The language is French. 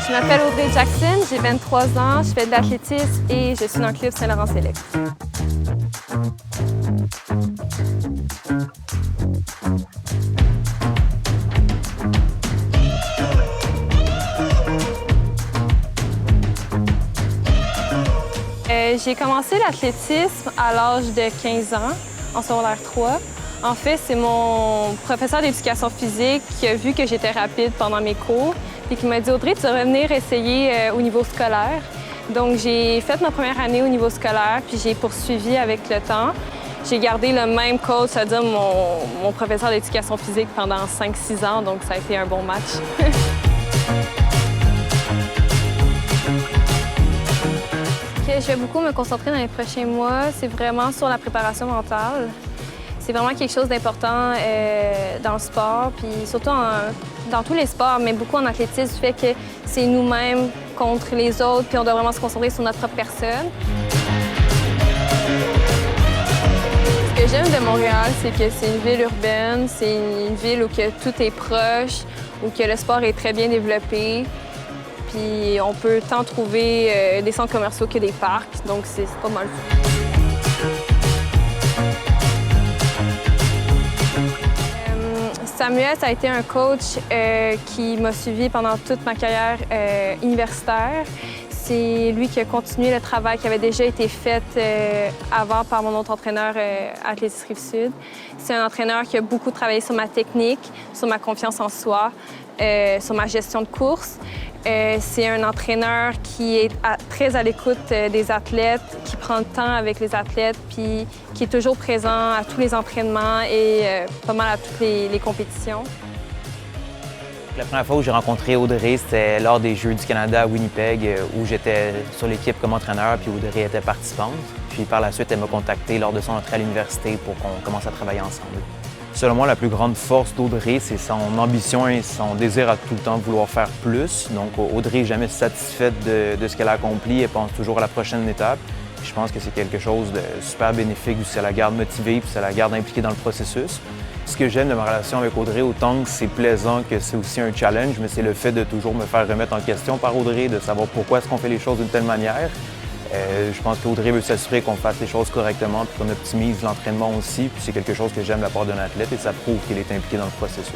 Je m'appelle Audrey Jackson, j'ai 23 ans, je fais de l'athlétisme et je suis dans le club Saint-Laurent-Select. J'ai commencé l'athlétisme à l'âge de 15 ans, en secondaire 3. En fait, c'est mon professeur d'éducation physique qui a vu que j'étais rapide pendant mes cours et qui m'a dit « Audrey, tu devrais venir essayer au niveau scolaire ». Donc, j'ai fait ma première année au niveau scolaire, puis j'ai poursuivi avec le temps. J'ai gardé le même coach, c'est-à-dire mon professeur d'éducation physique pendant 5-6 ans, donc ça a été un bon match. Je vais beaucoup me concentrer dans les prochains mois, c'est vraiment sur la préparation mentale. C'est vraiment quelque chose d'important dans le sport, puis surtout dans tous les sports, mais beaucoup en athlétisme, du fait que c'est nous-mêmes contre les autres, puis on doit vraiment se concentrer sur notre propre personne. Ce que j'aime de Montréal, c'est que c'est une ville urbaine, c'est une ville où que tout est proche, où que le sport est très bien développé. Puis on peut tant trouver des centres commerciaux que des parcs, donc c'est pas mal. Samuel, ça a été un coach qui m'a suivi pendant toute ma carrière universitaire. C'est lui qui a continué le travail qui avait déjà été fait avant par mon autre entraîneur Athlétisme Rive-Sud. C'est un entraîneur qui a beaucoup travaillé sur ma technique, sur ma confiance en soi, sur ma gestion de course. C'est un entraîneur qui est très à l'écoute des athlètes, qui prend le temps avec les athlètes, puis qui est toujours présent à tous les entraînements et pas mal à toutes les compétitions. La première fois où j'ai rencontré Audrey, c'était lors des Jeux du Canada à Winnipeg, où j'étais sur l'équipe comme entraîneur, puis Audrey était participante. Puis par la suite, elle m'a contacté lors de son entrée à l'université pour qu'on commence à travailler ensemble. Selon moi, la plus grande force d'Audrey, c'est son ambition et son désir à tout le temps vouloir faire plus. Donc Audrey n'est jamais satisfaite de ce qu'elle a accompli, elle pense toujours à la prochaine étape. Je pense que c'est quelque chose de super bénéfique, si ça la garde motivée, puis ça la garde impliquée dans le processus. Ce que j'aime de ma relation avec Audrey, autant que c'est plaisant que c'est aussi un challenge, mais c'est le fait de toujours me faire remettre en question par Audrey, de savoir pourquoi est-ce qu'on fait les choses d'une telle manière. Je pense qu'Audrey veut s'assurer qu'on fasse les choses correctement puis qu'on optimise l'entraînement aussi. Puis c'est quelque chose que j'aime de la part d'un athlète et ça prouve qu'il est impliqué dans le processus.